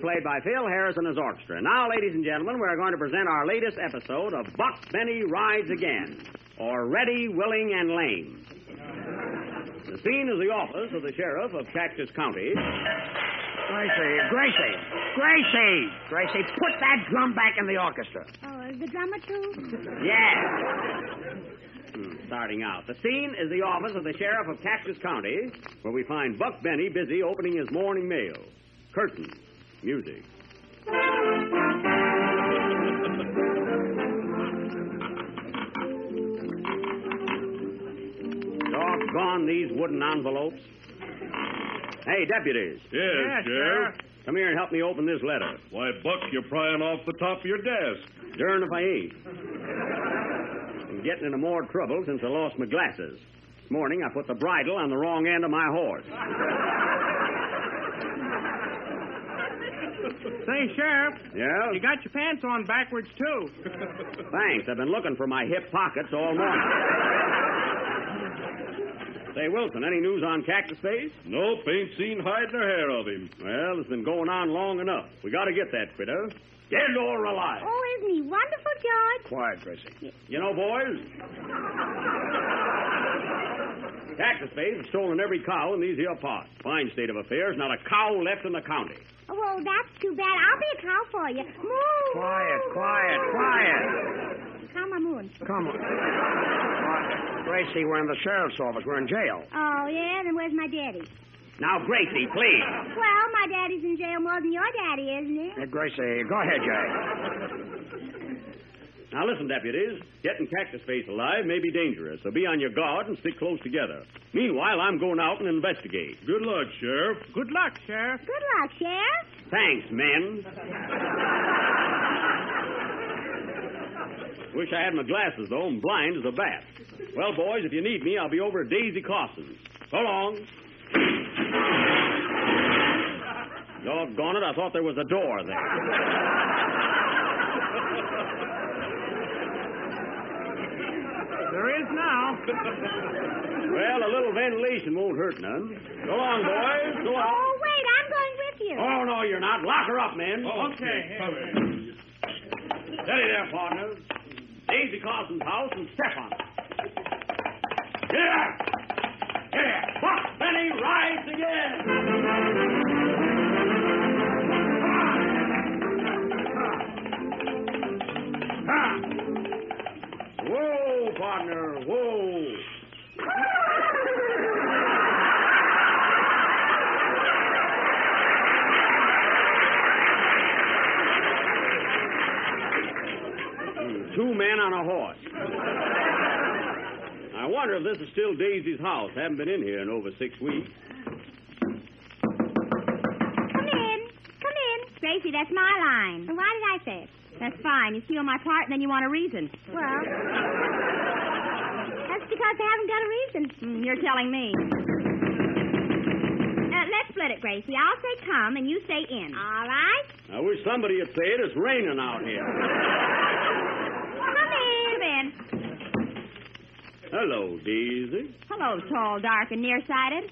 played by Phil Harris and his orchestra. Now, ladies and gentlemen, we're going to present our latest episode of Buck Benny Rides Again, or Ready, Willing, and Lame. The scene is the office of the sheriff of Cactus County. Gracie, put that drum back in the orchestra. Oh, is the drummer too? Yeah. Starting out. The scene is the office of the sheriff of Cactus County, where we find Buck Benny busy opening his morning mail. Curtain. Music. Doggone these wooden envelopes. Hey, deputies. Yes, Sheriff. Come here and help me open this letter. Why, Buck, you're prying off the top of your desk. Darn if I ain't. I'm getting into more trouble since I lost my glasses. This morning, I put the bridle on the wrong end of my horse. Say, Sheriff, Yeah? you got your pants on backwards, too. Thanks. I've been looking for my hip pockets all morning. Say, Wilson, any news on Cactus Face? Nope, ain't seen hide nor hair of him. Well, it's been going on long enough. We got to get that critter. Dead or alive. Oh, isn't he wonderful, George? Quiet, Gracie. You know, boys, Cactus Face has stolen every cow in these here parts. Fine state of affairs. Not a cow left in the county. Oh, well, that's too bad. I'll be a cow for you. Moo! Quiet. How am I mooing? Come on. Gracie, we're in the sheriff's office. We're in jail. Oh, yeah? Then where's my daddy? Now, Gracie, please. Well, my daddy's in jail more than your daddy, isn't he? Gracie, go ahead, Jay. Now, listen, deputies. Getting Cactus Face alive may be dangerous, so be on your guard and stick close together. Meanwhile, I'm going out and investigate. Good luck, Sheriff. Good luck, Sheriff. Good luck, Sheriff. Thanks, men. Wish I had my glasses, though. I'm blind as a bat. Well, boys, if you need me, I'll be over at Daisy Carson's. So long. Doggone it, I thought there was a door there. There is now. Well, a little ventilation won't hurt none. So long, boys. So long. Oh, wait, I'm going with you. Oh, no, you're not. Lock her up, men. Okay. Steady there, partner. Daisy Carson's house and step on it. Here! Buck Benny rides again! Whoa, partner, whoa. Two men on a horse. I wonder if this is still Daisy's house. Haven't been in here in over 6 weeks. Come in. Gracie, that's my line. Why did I say it? That's fine. You steal my part and then you want a reason. Well, that's because I haven't got a reason. You're telling me. Let's split it, Gracie. I'll say come and you say in. All right? I wish somebody would say it. It's raining out here. Come in. Hello, Daisy. Hello, tall, dark, and nearsighted.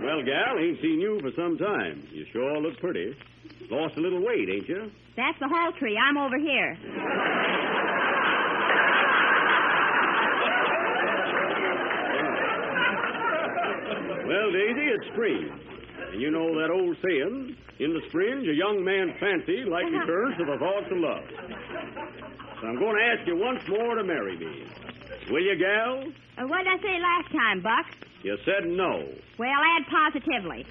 Well, gal, ain't seen you for some time. You sure look pretty. Lost a little weight, ain't you? That's the whole tree. I'm over here. Well, Daisy, it's spring. And you know that old saying, in the spring, a young man's fancy likely turns to the thoughts of love. So I'm going to ask you once more to marry me. Will you, gal? What did I say last time, Buck? You said no. Well, add positively.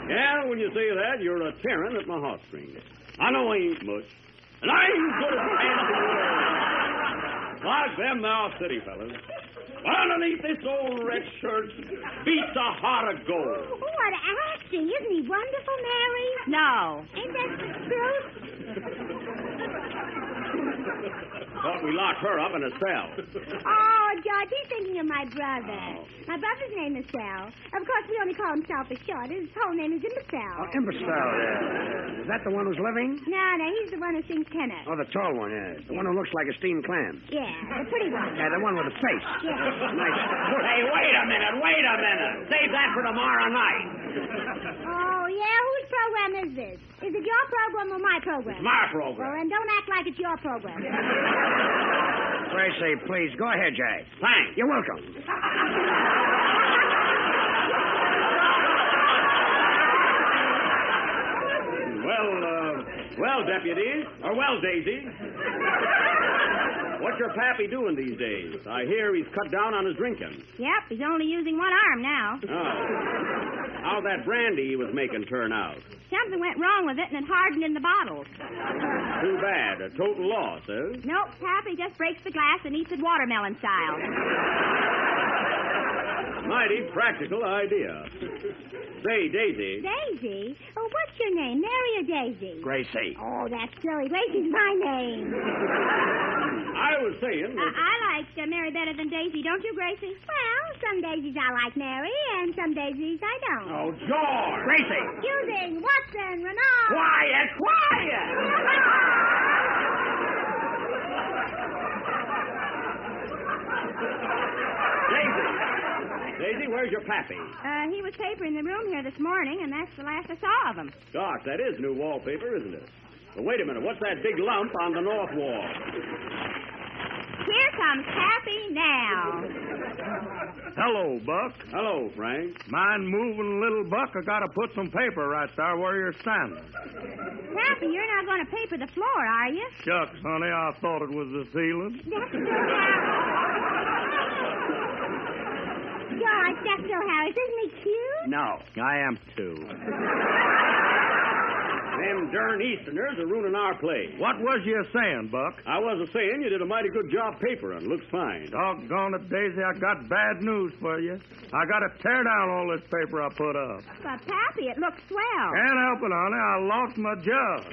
Gal, when you say that, you're a tearing at my heartstrings. I know I ain't much. And I ain't good at fancy words. Like them now city fellas. But underneath this old red shirt beats a heart of gold. Oh, what acting. Isn't he wonderful, Mary? No. Ain't that the truth? Thought we locked her up in a cell. Oh, George, he's thinking of my brother. My brother's name is Sal. Of course, we only call him Sal for short. His whole name is Imbecile. Oh, Imbecile, yeah. Is that the one who's living? No, he's the one who sings tenor. Oh, the tall one, yeah. The one who looks like a steamed clam. Yeah, the pretty one. Yeah, the one with the face. Yeah. Nice. Hey, wait a minute. Save that for tomorrow night. Oh, yeah? Whose program is this? Is it your program or my program? It's my program. Well, then don't act like it's your program. Gracie, please, go ahead, Jay. Thanks. You're welcome. Well, deputies. Well, Daisy. What's your pappy doing these days? I hear he's cut down on his drinking. Yep, he's only using one arm now. Oh. How'd that brandy he was making turn out? Something went wrong with it, and it hardened in the bottles. Too bad. A total loss, eh? Nope, Pappy just breaks the glass and eats it watermelon style. Mighty practical idea. Say, Daisy. Daisy? Oh, what's your name, Mary or Daisy? Gracie. Oh, that's silly. Gracie's my name. I was saying that... I like Mary better than Daisy, don't you, Gracie? Well, some daisies I like Mary, and some daisies I don't. Oh, George! Gracie! Using Watson, Renard. Quiet! Daisy, where's your pappy? He was papering the room here this morning, and that's the last I saw of him. Gosh, that is new wallpaper, isn't it? But wait a minute, what's that big lump on the north wall? Here comes Pappy now. Hello, Buck. Hello, Frank. Mind moving, little Buck? I gotta put some paper right there where you're standing. Pappy, you're not going to paper the floor, are you? Shucks, honey, I thought it was the ceiling. That's still Harry. George, that's still Harry. Isn't he cute? No, I am too. Them darn Easterners are ruining our play. What was you saying, Buck? I wasn't saying you did a mighty good job papering. Looks fine. Doggone it, Daisy, I got bad news for you. I gotta tear down all this paper I put up. But, Pappy, it looks swell. Can't help it, honey. I lost my job.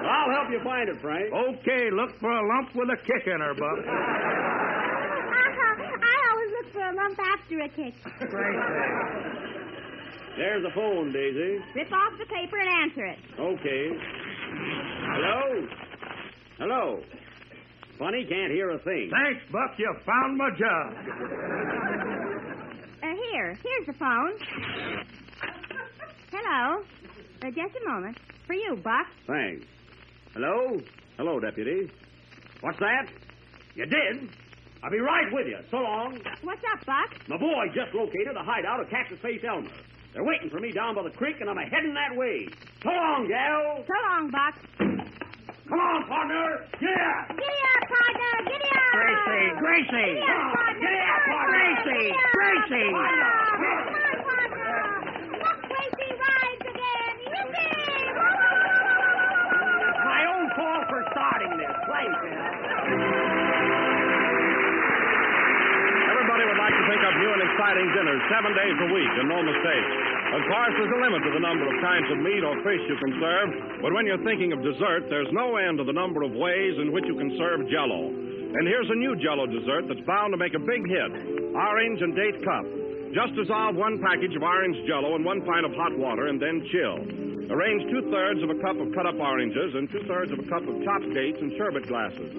I'll help you find it, Frank. Okay, look for a lump with a kick in her, Buck. I always look for a lump after a kick. There's the phone, Daisy. Rip off the paper and answer it. Okay. Hello? Hello? Funny, can't hear a thing. Thanks, Buck. You found my job. Here's the phone. Hello. Just a moment. For you, Buck. Thanks. Hello? Hello, Deputy. What's that? You did? I'll be right with you. So long. What's up, Buck? My boy just located a hideout of Cactus Face Elmer. They're waiting for me down by the creek, and I'm heading that way. So long, gal. So long, Buck. Come on, partner. Yeah. Giddy up, partner. Giddy up. Gracie. Giddy up, partner. Giddy up, partner. Gracie. Come on, partner. Look, Gracie rides again. Yippee! My own fault for starting this. Play, Phil. Everybody would like to think up new and exciting dinners 7 days a week, and no mistake. Of course, there's a limit to the number of kinds of meat or fish you can serve, but when you're thinking of dessert, there's no end to the number of ways in which you can serve Jell-O. And here's a new Jell-O dessert that's bound to make a big hit: orange and date cup. Just dissolve 1 package of orange Jell-O in 1 pint of hot water and then chill. Arrange 2/3 of a cup of cut-up oranges and 2/3 of a cup of chopped dates in sherbet glasses.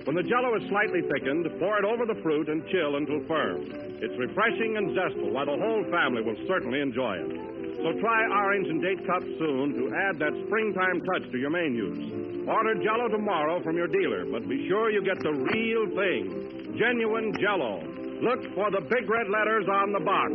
When the Jell-O is slightly thickened, pour it over the fruit and chill until firm. It's refreshing and zestful, while the whole family will certainly enjoy it. So try orange and date cup soon to add that springtime touch to your menus. Order Jell-O tomorrow from your dealer, but be sure you get the real thing. Genuine Jell-O. Look for the big red letters on the box.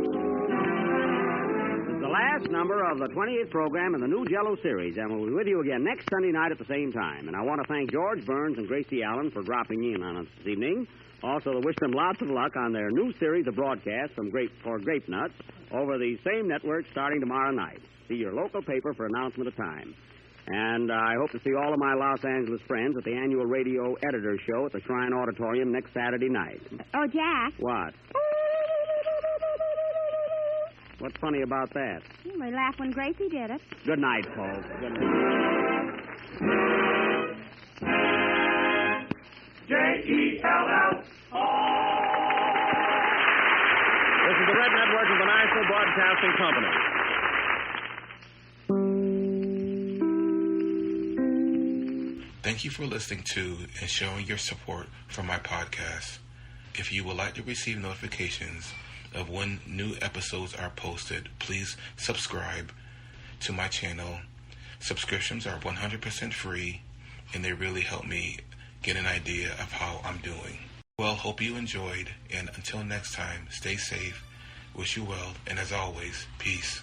The last number of the 28th program in the new Jell-O series, and we'll be with you again next Sunday night at the same time. And I want to thank George Burns and Gracie Allen for dropping in on us this evening. Also, to wish them lots of luck on their new series of broadcasts for Grape Nuts over the same network starting tomorrow night. See your local paper for announcement of time. And I hope to see all of my Los Angeles friends at the annual radio editor show at the Shrine Auditorium next Saturday night. Oh, Jack. What? What's funny about that? We laughed when Gracie did it. Good night, folks. Good night. J-E-L-L. This is the Red Network of the National Broadcasting Company. Thank you for listening to and showing your support for my podcast. If you would like to receive notifications of when new episodes are posted, please subscribe to my channel. Subscriptions are 100% free, and they really help me get an idea of how I'm doing. Well, hope you enjoyed, and until next time, stay safe, wish you well, and as always, peace.